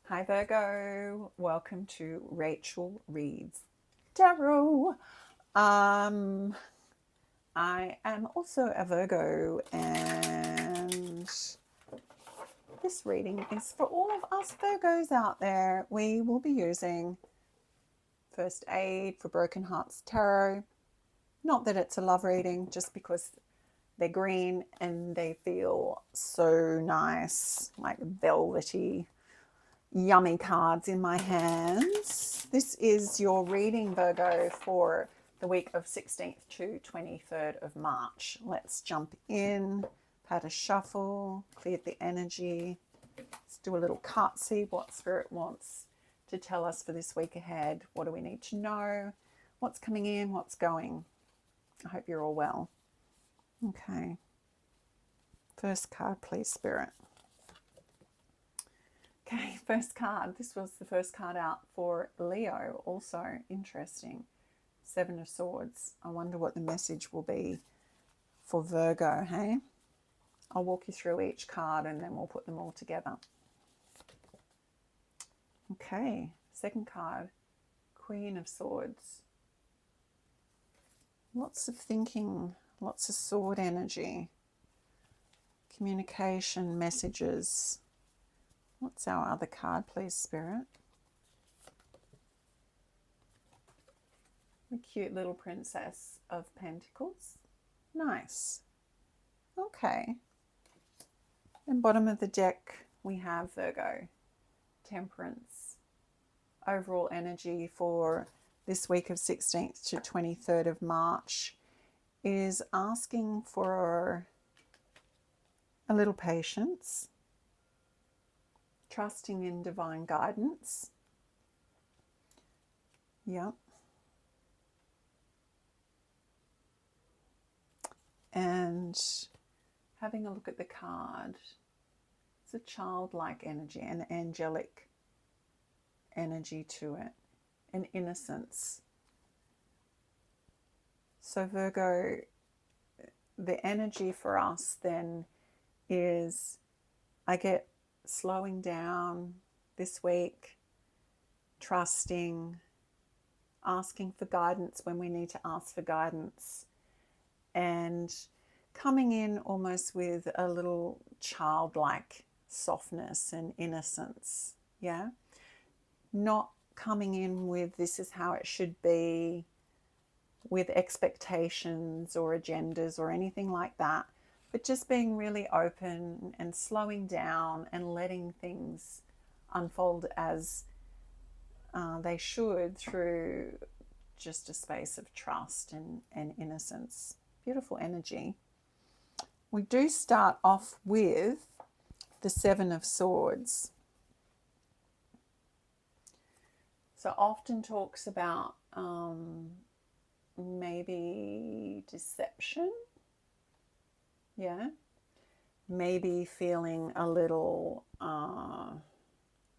Hi Virgo, welcome to Rachel Reads Tarot. I am also a Virgo, and this reading is for all of us Virgos out there. We will be using First Aid for Broken Hearts Tarot. Not that it's a love reading, just because they're green and they feel so nice, like velvety, yummy cards in my hands. This is your reading, Virgo, for the week of 16th to 23rd of March. Let's jump in, had a shuffle, cleared the energy. Let's do a little cut, see what Spirit wants to tell us for this week ahead. What do we need to know? What's coming in? What's going? I hope you're all well. Okay. First card, please, Spirit. Okay, first card. This was the first card out for Leo. Also interesting. Seven of Swords. I wonder what the message will be for Virgo, hey? I'll walk you through each card and then we'll put them all together. Okay, second card. Queen of Swords. Lots of thinking, lots of sword energy. Communication, messages. What's our other card, please, Spirit? The cute little Princess of Pentacles. Nice. Okay. And bottom of the deck, we have Virgo. Temperance. Overall energy for this week of 16th to 23rd of March is asking for a little patience. Trusting in divine guidance. Yep. And having a look at the card, it's a childlike energy, an angelic energy to it, an innocence. So Virgo, the energy for us then is, I get slowing down this week, trusting, asking for guidance when we need to ask for guidance, and coming in almost with a little childlike softness and innocence. Yeah, not coming in with this is how it should be, with expectations or agendas or anything like that, but just being really open and slowing down and letting things unfold as they should, through just a space of trust and innocence. Beautiful energy. We do start off with the Seven of Swords. So often talks about maybe deception. Yeah. Maybe feeling a little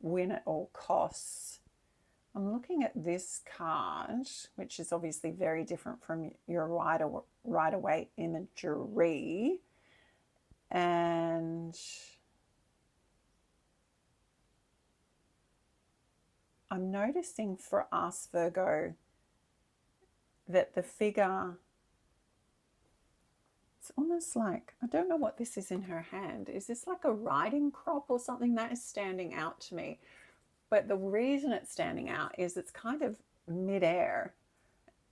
win at all costs. I'm looking at this card, which is obviously very different from your Rider-Waite imagery. And I'm noticing for us, Virgo, that the figure, it's almost like, I don't know what this is in her hand. Is this like a riding crop or something? That is standing out to me. But the reason it's standing out is it's kind of midair,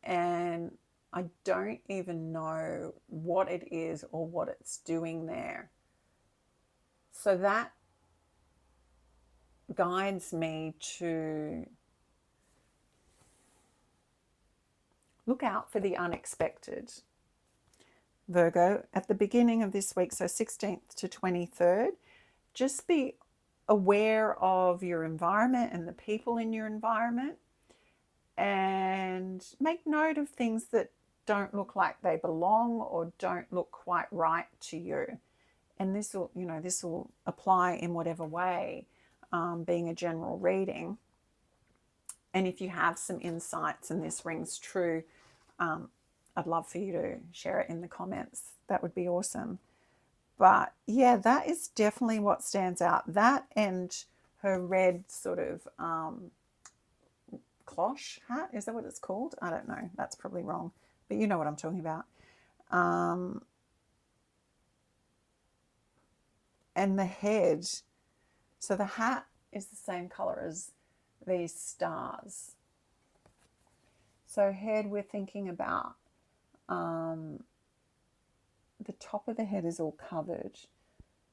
and I don't even know what it is or what it's doing there. So that guides me to look out for the unexpected. Virgo, at the beginning of this week, so 16th to 23rd, just be aware of your environment and the people in your environment, and make note of things that don't look like they belong or don't look quite right to you. And this will apply in whatever way, being a general reading. And if you have some insights and this rings true, I'd love for you to share it in the comments. That would be awesome. But yeah, that is definitely what stands out. That and her red sort of cloche hat. Is that what it's called? I don't know. That's probably wrong. But you know what I'm talking about. And the head. So the hat is the same color as these stars. So head, we're thinking about the top of the head is all covered.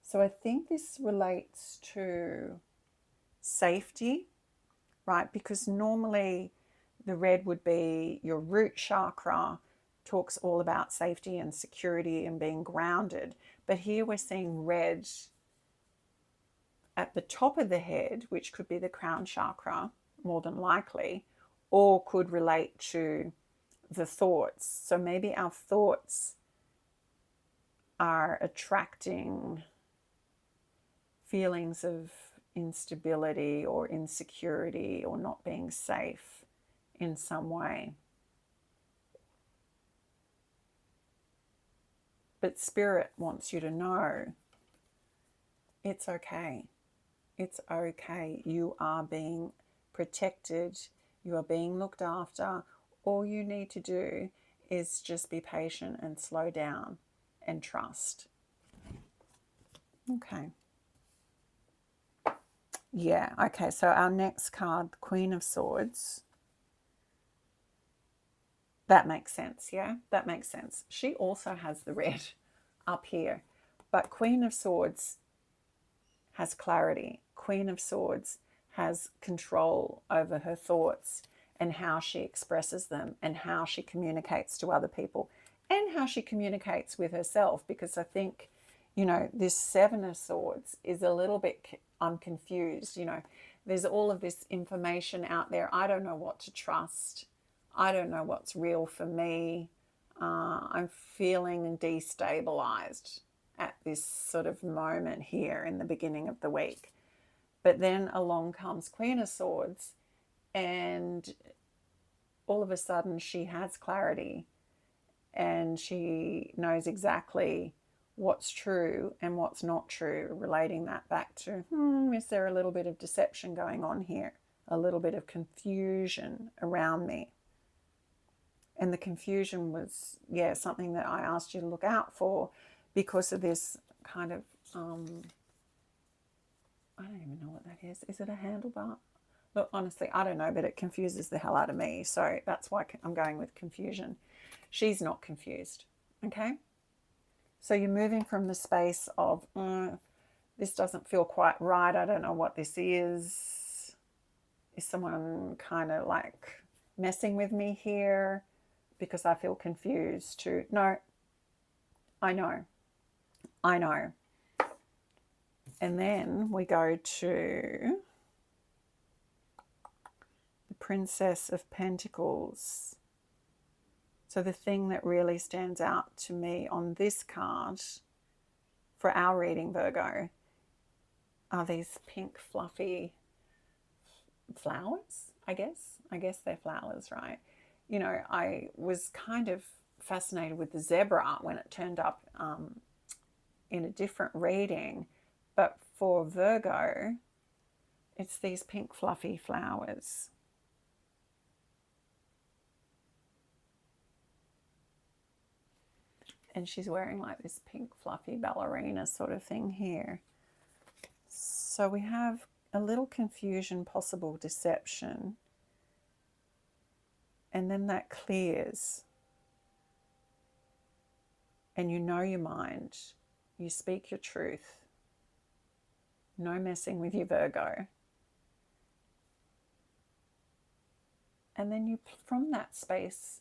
So I think this relates to safety, right? Because normally the red would be your root chakra, talks all about safety and security and being grounded. But here we're seeing red at the top of the head, which could be the crown chakra, more than likely, or could relate to the thoughts. So maybe our thoughts are attracting feelings of instability or insecurity or not being safe in some way. But Spirit wants you to know it's okay. It's okay. You are being protected. You are being looked after. All you need to do is just be patient and slow down and trust. Okay. Yeah, okay. So our next card, Queen of Swords. That makes sense, yeah? That makes sense. She also has the red up here. But Queen of Swords has clarity. Queen of Swords has control over her thoughts and how she expresses them and how she communicates to other people and how she communicates with herself. Because I think, you know, this Seven of Swords is a little bit, I'm confused. You know, there's all of this information out there. I don't know what to trust. I don't know what's real for me. I'm feeling destabilized at this sort of moment here in the beginning of the week. But then along comes Queen of Swords, and all of a sudden she has clarity and she knows exactly what's true and what's not true, relating that back to, is there a little bit of deception going on here? A little bit of confusion around me. And the confusion was, yeah, something that I asked you to look out for because of this kind of, I don't even know what that is. Is it a handlebar? Look, honestly, I don't know, but it confuses the hell out of me. So that's why I'm going with confusion. She's not confused, okay? So you're moving from the space of, this doesn't feel quite right. I don't know what this is. Is someone kind of like messing with me here because I feel confused to, no, I know. And then we go to the Princess of Pentacles. So the thing that really stands out to me on this card for our reading, Virgo, are these pink fluffy flowers, I guess. I guess they're flowers, right? You know, I was kind of fascinated with the zebra when it turned up in a different reading. But for Virgo, it's these pink fluffy flowers. And she's wearing like this pink fluffy ballerina sort of thing here. So we have a little confusion, possible deception. And then that clears. And you know your mind. You speak your truth. No messing with you, Virgo. And then you, from that space,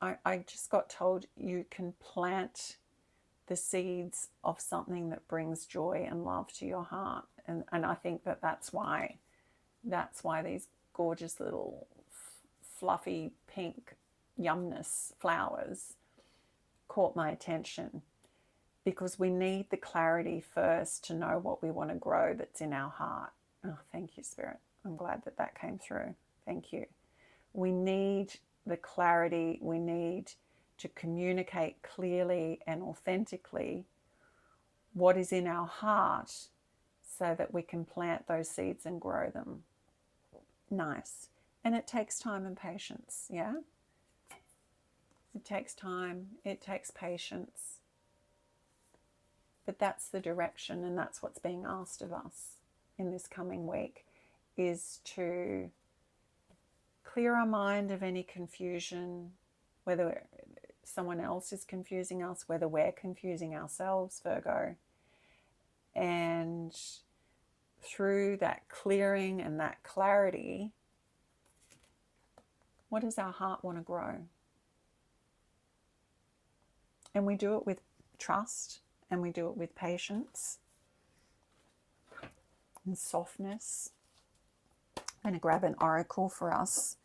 I just got told you can plant the seeds of something that brings joy and love to your heart. And I think that's why these gorgeous little fluffy pink yumness flowers caught my attention, because we need the clarity first to know what we want to grow that's in our heart. Oh, thank you, Spirit. I'm glad that came through. Thank you. We need the clarity. We need to communicate clearly and authentically what is in our heart so that we can plant those seeds and grow them. Nice. And it takes time and patience, yeah? It takes time, it takes patience. But that's the direction, and that's what's being asked of us in this coming week, is to clear our mind of any confusion, whether someone else is confusing us, whether we're confusing ourselves, Virgo. And through that clearing and that clarity, what does our heart want to grow? And we do it with trust, and we do it with patience and softness. I'm going to grab an oracle for us.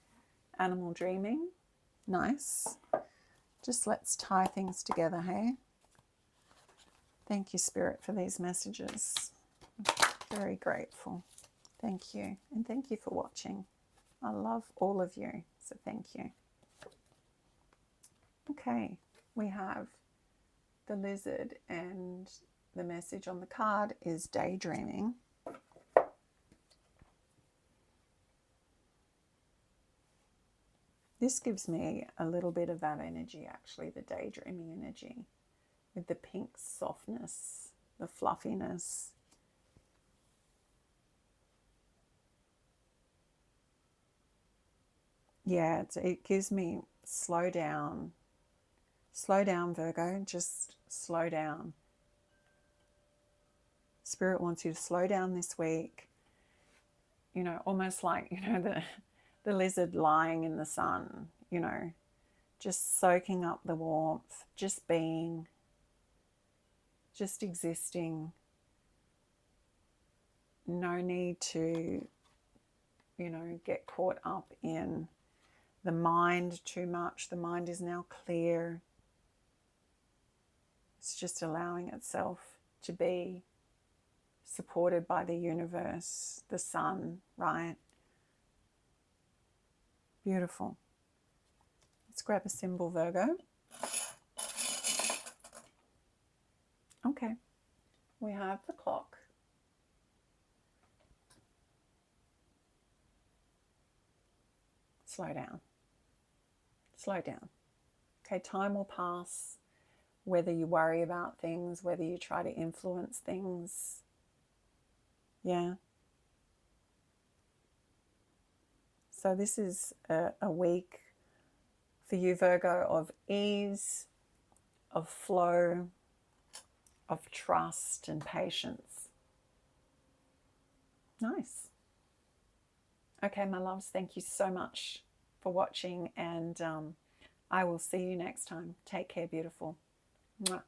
Animal dreaming. Nice. Just let's tie things together, hey? Thank you, Spirit, for these messages. Very grateful. Thank you. And thank you for watching. I love all of you, so thank you. Okay, we have the lizard, and the message on the card is daydreaming. This gives me a little bit of that energy, actually, the daydreaming energy, with the pink softness, the fluffiness. Yeah, it gives me slow down. Slow down, Virgo, just slow down. Spirit wants you to slow down this week. You know, almost like, you know, the lizard lying in the sun, you know, just soaking up the warmth, just being, just existing. No need to, you know, get caught up in the mind too much. The mind is now clear. It's just allowing itself to be supported by the universe, the sun, right? Beautiful. Let's grab a symbol, Virgo. Okay, we have the clock. Slow down. Slow down. Okay, time will pass. Whether you worry about things, whether you try to influence things. Yeah. So this is a week for you, Virgo, of ease, of flow, of trust and patience. Nice. Okay, my loves, thank you so much for watching, and I will see you next time. Take care, beautiful. Mwah.